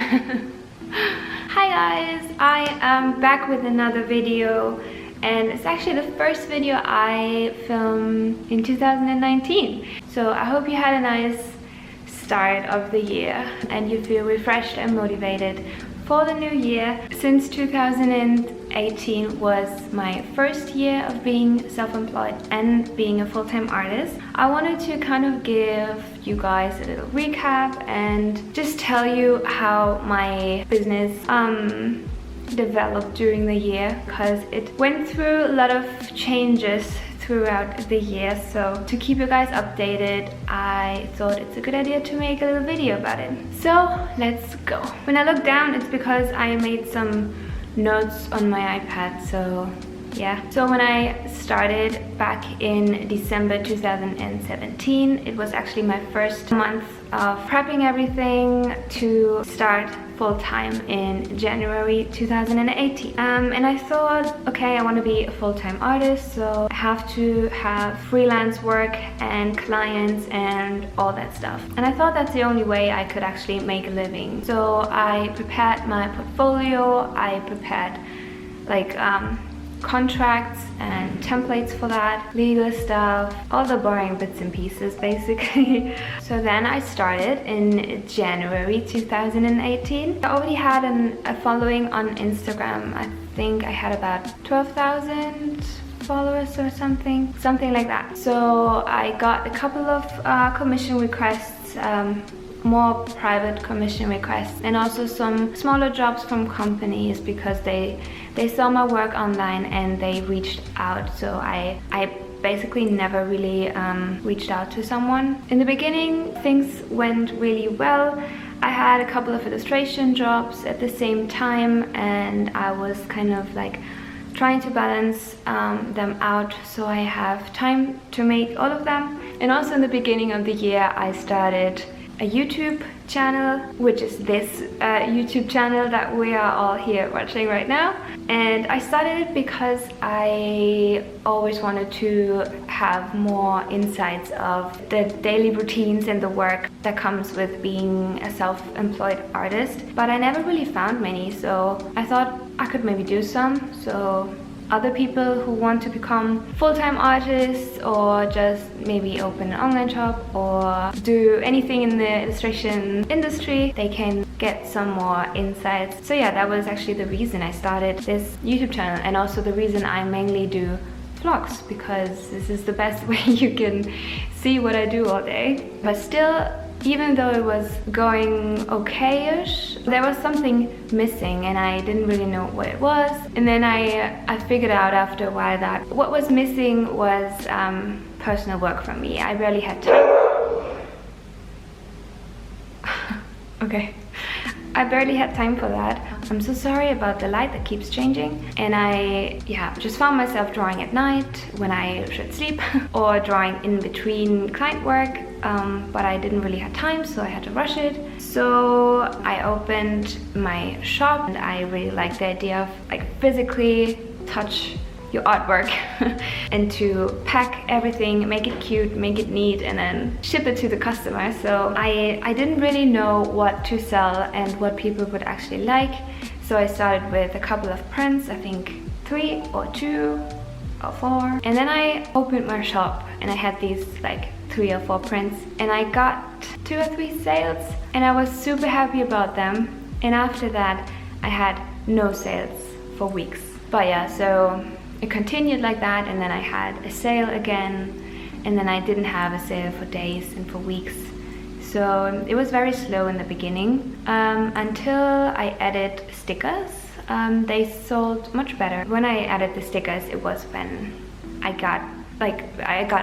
Hi guys, I am back with another video, and it's actually the first video I filmed in 2019. So I hope you had a nice start of the year and you feel refreshed and motivated for the new year. Since 2018 was my first year of being self-employed and being a full-time artist, I wanted to kind of give you guys a little recap and just tell you how my business developed during the year, because it went through a lot of changes throughout the year. So to keep you guys updated, I thought it's a good idea to make a little video about it. So let's go. When I look down, it's because I made some notes on my iPad. So yeah, so when I started back in December 2017, it was actually my first month of prepping everything to start full-time in January 2018. And I thought, okay, I want to be a full-time artist, so I have to have freelance work and clients and all that stuff. And I thought that's the only way I could actually make a living. So I prepared my portfolio, I prepared like contracts and templates for that, legal stuff, all the boring bits and pieces basically. So then I started in January 2018. I already had a following on Instagram. I think I had about 12,000 followers or something like that. So I got a couple of commission requests, more private commission requests, and also some smaller jobs from companies because they saw my work online and they reached out. So I basically never really reached out to someone. In the beginning, things went really well. I had a couple of illustration jobs at the same time, and I was kind of like trying to balance them out so I have time to make all of them. And also in the beginning of the year, I started a YouTube channel, which is this YouTube channel that we are all here watching right now. And I started it because I always wanted to have more insights of the daily routines and the work that comes with being a self-employed artist, but I never really found many, so I thought I could maybe do some. So other people who want to become full-time artists, or just maybe open an online shop or do anything in the illustration industry, they can get some more insights. So yeah, that was actually the reason I started this YouTube channel, and also the reason I mainly do vlogs, because this is the best way you can see what I do all day. But still, even though it was going okay-ish, there was something missing and I didn't really know what it was. And then I figured out after a while that what was missing was personal work from me. I rarely had time. Okay. I barely had time for that. I'm so sorry about the light that keeps changing. And I just found myself drawing at night when I should sleep, or drawing in between client work, but I didn't really have time, so I had to rush it. So I opened my shop, and I really like the idea of like physically touch your artwork and to pack everything, make it cute, make it neat, and then ship it to the customer. So I didn't really know what to sell and what people would actually like. So I started with a couple of prints, I think 3 or 2 or 4. And then I opened my shop and I had these like 3 or 4 prints, and I got 2 or 3 sales, and I was super happy about them. And after that, I had no sales for weeks. But yeah, so it continued like that, and then I had a sale again, and then I didn't have a sale for days and for weeks. So it was very slow in the beginning, until I added stickers. They sold much better. When I added the stickers, it was when I got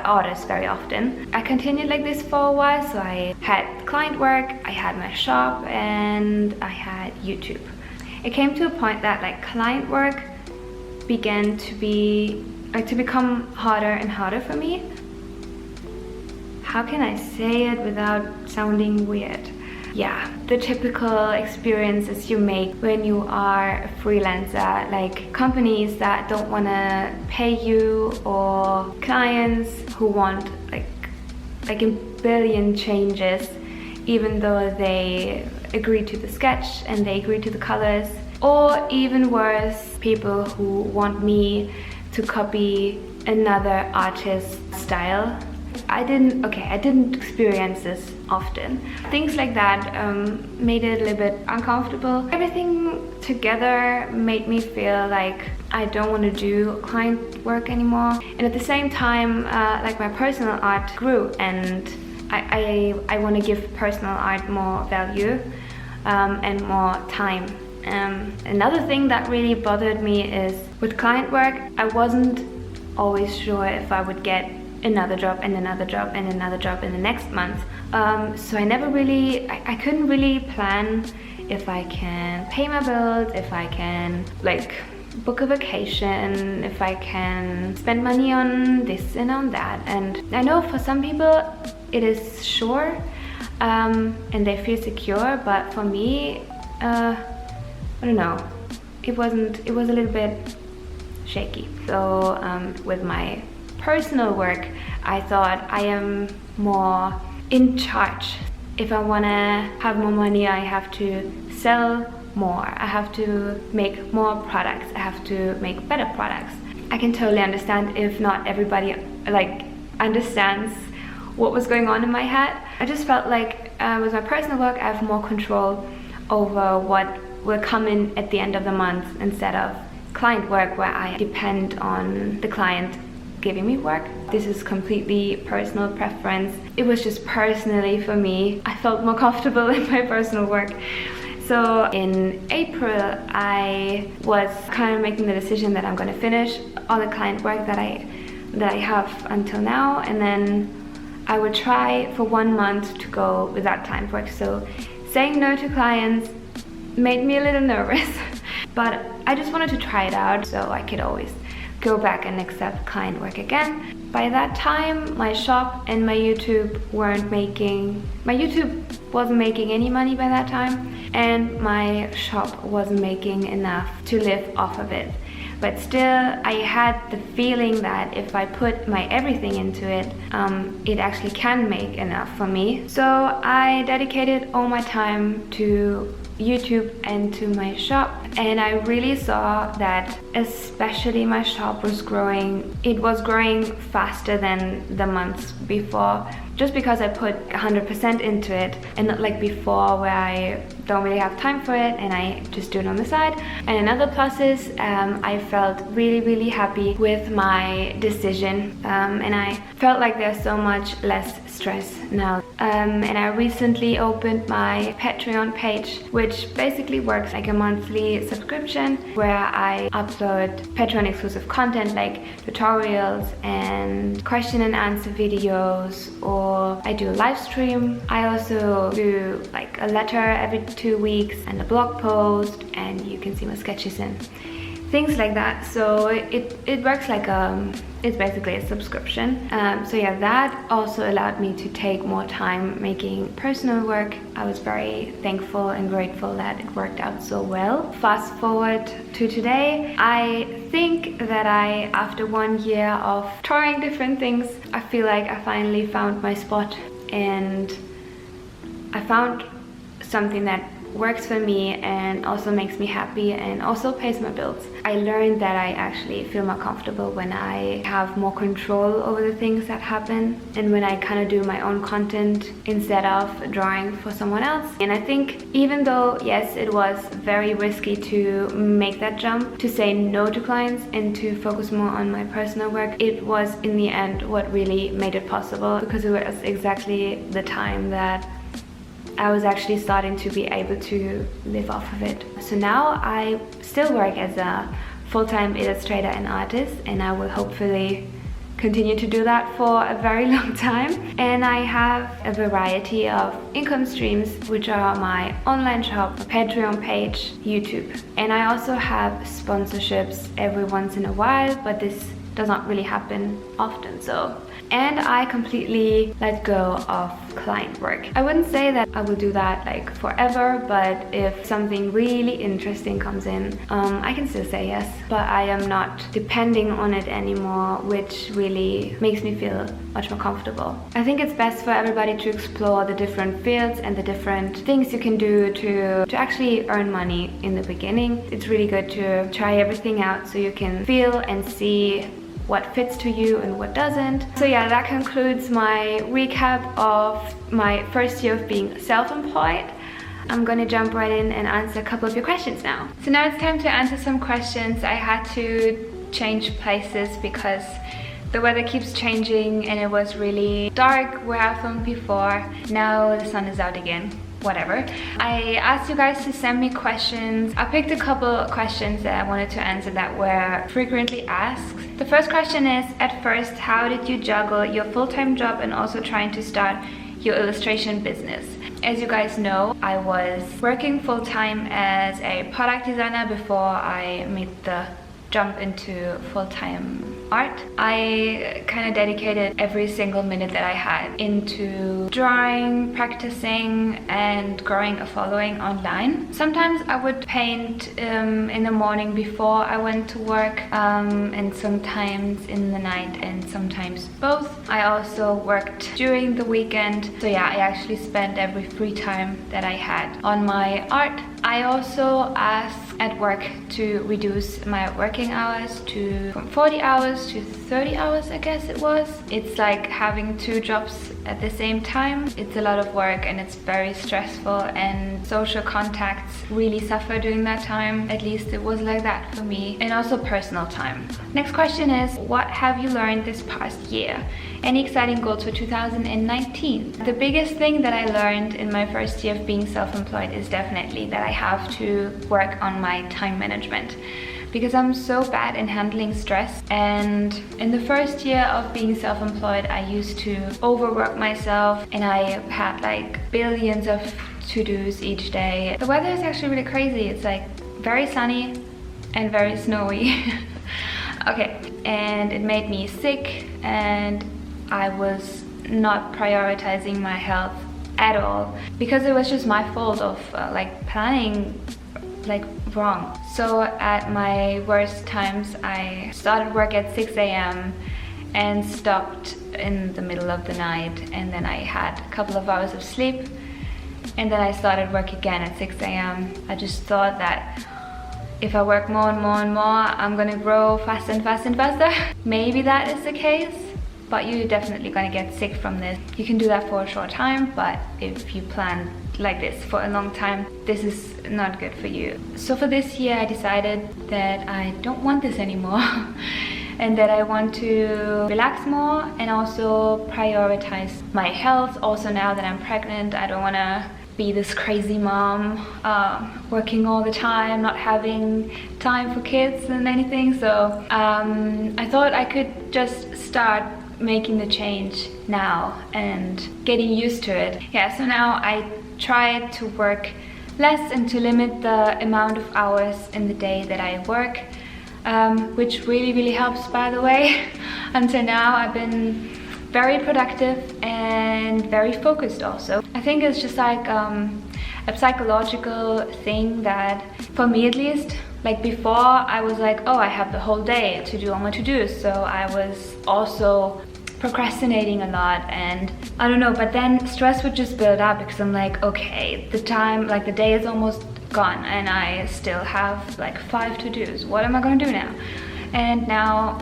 orders very often. I continued like this for a while, so I had client work, I had my shop, and I had YouTube. It came to a point that like client work began to become harder and harder for me. How can I say it without sounding weird? Yeah, the typical experiences you make when you are a freelancer, like companies that don't want to pay you, or clients who want like a billion changes even though they agree to the sketch and they agree to the colors. Or even worse, people who want me to copy another artist's style. I didn't experience this often. Things like that made it a little bit uncomfortable. Everything together made me feel like I don't want to do client work anymore. And at the same time, like my personal art grew, and I want to give personal art more value and more time. Another thing that really bothered me is with client work, I wasn't always sure if I would get another job and another job and another job in the next month. So I couldn't really plan if I can pay my bills, if I can like book a vacation, if I can spend money on this and on that. And I know for some people it is sure and they feel secure, but for me, I don't know, it was a little bit shaky. So with my personal work, I thought I am more in charge. If I want to have more money, I have to sell more. I have to make more products. I have to make better products. I can totally understand if not everybody like understands what was going on in my head. I just felt like with my personal work, I have more control over what will come in at the end of the month instead of client work where I depend on the client giving me work. This is completely personal preference. It was just personally for me, I felt more comfortable in my personal work. So in April, I was kind of making the decision that I'm going to finish all the client work that I have until now, and then I would try for 1 month to go without client work. So saying no to clients made me a little nervous, but I just wanted to try it out so I could always go back and accept client work again. By that time, my shop and my YouTube wasn't making any money by that time, and my shop wasn't making enough to live off of it. But still, I had the feeling that if I put my everything into it, it actually can make enough for me. So I dedicated all my time to YouTube and to my shop, and I really saw that especially my shop was growing. It was growing faster than the months before, just because I put 100% into it, and not like before where I don't really have time for it and I just do it on the side. And another plus is I felt really happy with my decision, and I felt like there's so much less stress now. And I recently opened my Patreon page, which basically works like a monthly subscription where I upload Patreon exclusive content like tutorials and question and answer videos, or I do a live stream. I also do like a letter every 2 weeks and a blog post, and you can see my sketches and things like that. So it works like it's basically a subscription. So yeah, that also allowed me to take more time making personal work. I was very thankful and grateful that it worked out so well. Fast forward to today, I think that after 1 year of trying different things, I feel like I finally found my spot, and I found something that works for me and also makes me happy and also pays my bills. I learned that I actually feel more comfortable when I have more control over the things that happen, and when I kind of do my own content instead of drawing for someone else. And I think even though, yes, it was very risky to make that jump, to say no to clients and to focus more on my personal work, it was in the end what really made it possible, because it was exactly the time that I was actually starting to be able to live off of it. So now I still work as a full-time illustrator and artist, and I will hopefully continue to do that for a very long time. And I have a variety of income streams, which are my online shop, Patreon page, YouTube. And I also have sponsorships every once in a while, but this does not really happen often. So and I completely let go of client work. I wouldn't say that I will do that like forever, but if something really interesting comes in, I can still say yes, but I am not depending on it anymore, which really makes me feel much more comfortable. I think it's best for everybody to explore the different fields and the different things you can do to actually earn money in the beginning. It's really good to try everything out so you can feel and see what fits to you and what doesn't. So yeah, that concludes my recap of my first year of being self-employed. I'm gonna jump right in and answer a couple of your questions now. So now it's time to answer some questions. I had to change places because the weather keeps changing and it was really dark where I filmed before. Now the sun is out again. Whatever. I asked you guys to send me questions. I picked a couple questions that I wanted to answer that were frequently asked. The first question is, at first, how did you juggle your full-time job and also trying to start your illustration business? As you guys know, I was working full-time as a product designer before I made the jump into full-time art. I kind of dedicated every single minute that I had into drawing, practicing, and growing a following online. Sometimes I would paint in the morning before I went to work, and sometimes in the night, and sometimes both. I also worked during the weekend, so yeah, I actually spent every free time that I had on my art. I also asked at work to reduce my working hours from 40 hours to 30 hours, I guess it was. It's like having two jobs at the same time. It's a lot of work and it's very stressful, and social contacts really suffer during that time. At least it was like that for me, and also personal time. Next question is, what have you learned this past year? Any exciting goals for 2019? The biggest thing that I learned in my first year of being self-employed is definitely that I have to work on my time management, because I'm so bad in handling stress. And in the first year of being self-employed, I used to overwork myself, and I had like billions of to-dos each day. The weather is actually really crazy. It's like very sunny and very snowy. Okay, and it made me sick, and I was not prioritizing my health at all, because it was just my fault of like planning like wrong. So at my worst times, I started work at 6 a.m. and stopped in the middle of the night, and then I had a couple of hours of sleep, and then I started work again at 6 a.m. I just thought that if I work more and more and more, I'm gonna grow faster and faster and faster. Maybe that is the case, but you're definitely gonna get sick from this. You can do that for a short time, but if you plan like this for a long time, this is not good for you. So for this year, I decided that I don't want this anymore and that I want to relax more and also prioritize my health. Also, now that I'm pregnant, I don't want to be this crazy mom, working all the time, not having time for kids and anything. So I thought I could just start making the change now and getting used to it. Yeah, so now I try to work less and to limit the amount of hours in the day that I work, which really helps, by the way. Until now I've been very productive and very focused also. I think it's just like a psychological thing that, for me at least, like before I was like, oh, I have the whole day to do all my to-dos, so I was also procrastinating a lot, and I don't know, but then stress would just build up because I'm like, okay, the day is almost gone and I still have like 5 to-dos. What am I gonna do now? And now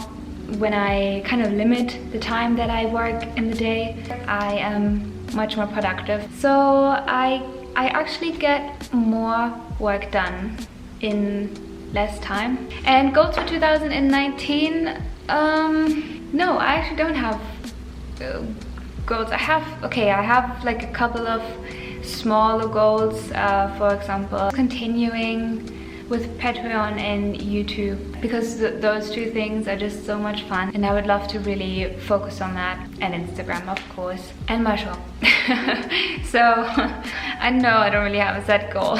when I kind of limit the time that I work in the day, I am much more productive. So I actually get more work done in less time. And goals for 2019, no, I actually don't have goals. I have like a couple of smaller goals, for example, continuing with Patreon and YouTube, because those two things are just so much fun, and I would love to really focus on that, and Instagram of course, and my shop. So I know I don't really have a set goal.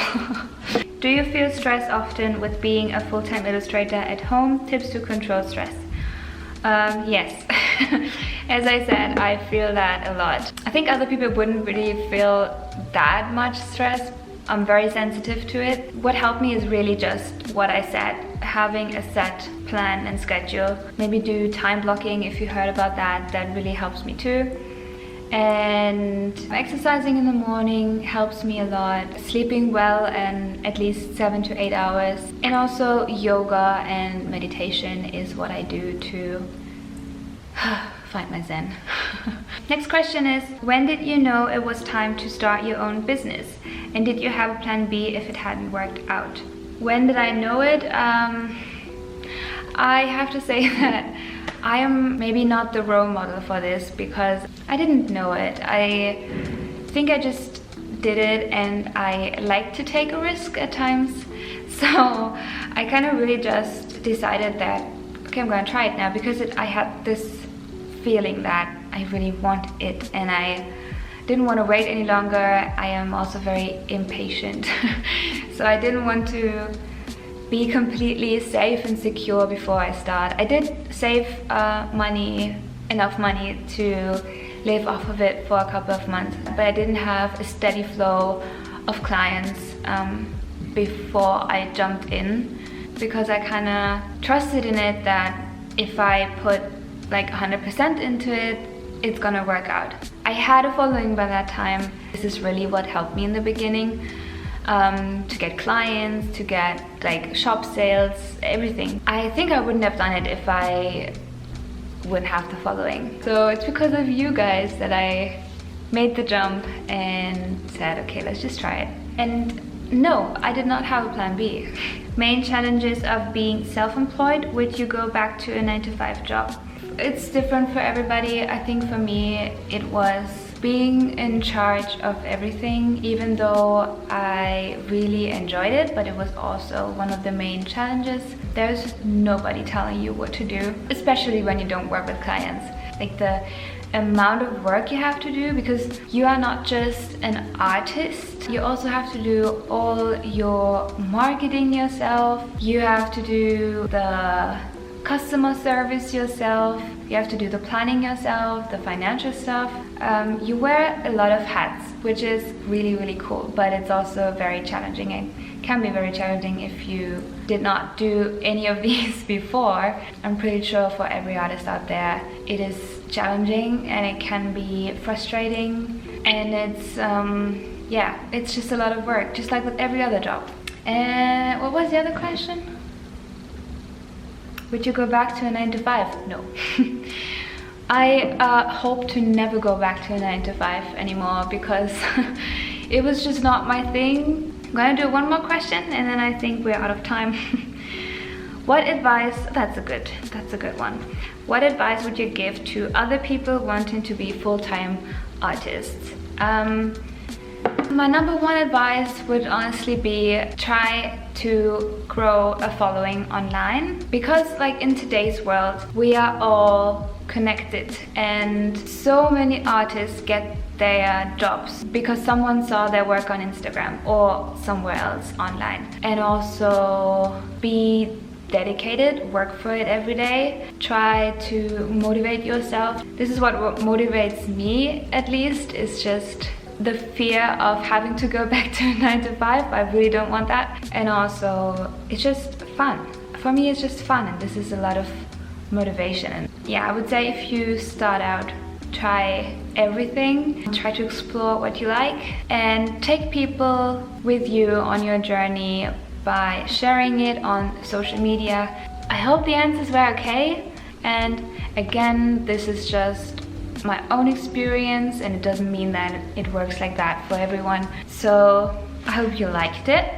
Do you feel stressed often with being a full-time illustrator at home? Tips to control stress? Yes. As I said, I feel that a lot. I think other people wouldn't really feel that much stress. I'm very sensitive to it. What helped me is really just what I said, having a set plan and schedule. Maybe do time blocking if you heard about that. That really helps me too. And exercising in the morning helps me a lot. Sleeping well and at least 7 to 8 hours. And also yoga and meditation is what I do to find my zen. Next question is, when did you know it was time to start your own business? And did you have a plan B if it hadn't worked out? When did I know it? I have to say that I am maybe not the role model for this because I didn't know it. I think I just did it, and I like to take a risk at times. So I kind of really just decided that, okay, I'm gonna try it now, because I had this feeling that I really want it and I didn't want to wait any longer. I am also very impatient. So I didn't want to be completely safe and secure before I start. I did save enough money to live off of it for a couple of months, but I didn't have a steady flow of clients before I jumped in, because I kind of trusted in it that if I put like 100% into it, it's gonna work out. I had a following by that time. This is really what helped me in the beginning. To get clients, to get like shop sales, everything. I think I wouldn't have done it if I wouldn't have the following. So it's because of you guys that I made the jump and said, okay, let's just try it. And no, I did not have a plan B. Main challenges of being self-employed. Would you go back to a 9-to-5 job? It's different for everybody. I think for me it was being in charge of everything, even though I really enjoyed it, but it was also one of the main challenges. There's nobody telling you what to do, especially when you don't work with clients. Like the amount of work you have to do, because you are not just an artist, you also have to do all your marketing yourself, you have to do the customer service yourself, you have to do the planning yourself, the financial stuff. You wear a lot of hats, which is really, really cool, but it's also very challenging. It can be very challenging if you did not do any of these before. I'm pretty sure for every artist out there, it is challenging and it can be frustrating, and it's yeah, it's just a lot of work, just like with every other job. And what was the other question? Would you go back to a 9-to-5? No. I hope to never go back to a 9-to-5 anymore, because it was just not my thing. I'm gonna do one more question and then I think we're out of time. What advice, that's a good one. What advice would you give to other people wanting to be full-time artists? My number one advice would honestly be try to grow a following online, because like in today's world we are all connected, and so many artists get their jobs because someone saw their work on Instagram or somewhere else online. And also be dedicated, work for it every day, try to motivate yourself. This is what motivates me, at least, is just the fear of having to go back to a 9-to-5. I really don't want that. And also it's just fun. For me it's just fun, and this is a lot of motivation. And yeah, I would say if you start out, try everything, try to explore what you like, and take people with you on your journey by sharing it on social media. I hope the answers were okay, and again, this is just my own experience and it doesn't mean that it works like that for everyone. So I hope you liked it.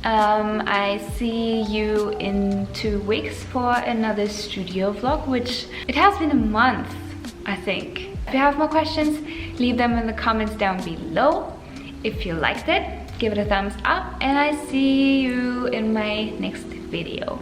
I see you in 2 weeks for another studio vlog, which it has been a month, I think. If you have more questions, leave them in the comments down below. If you liked it, give it a thumbs up, and I see you in my next video.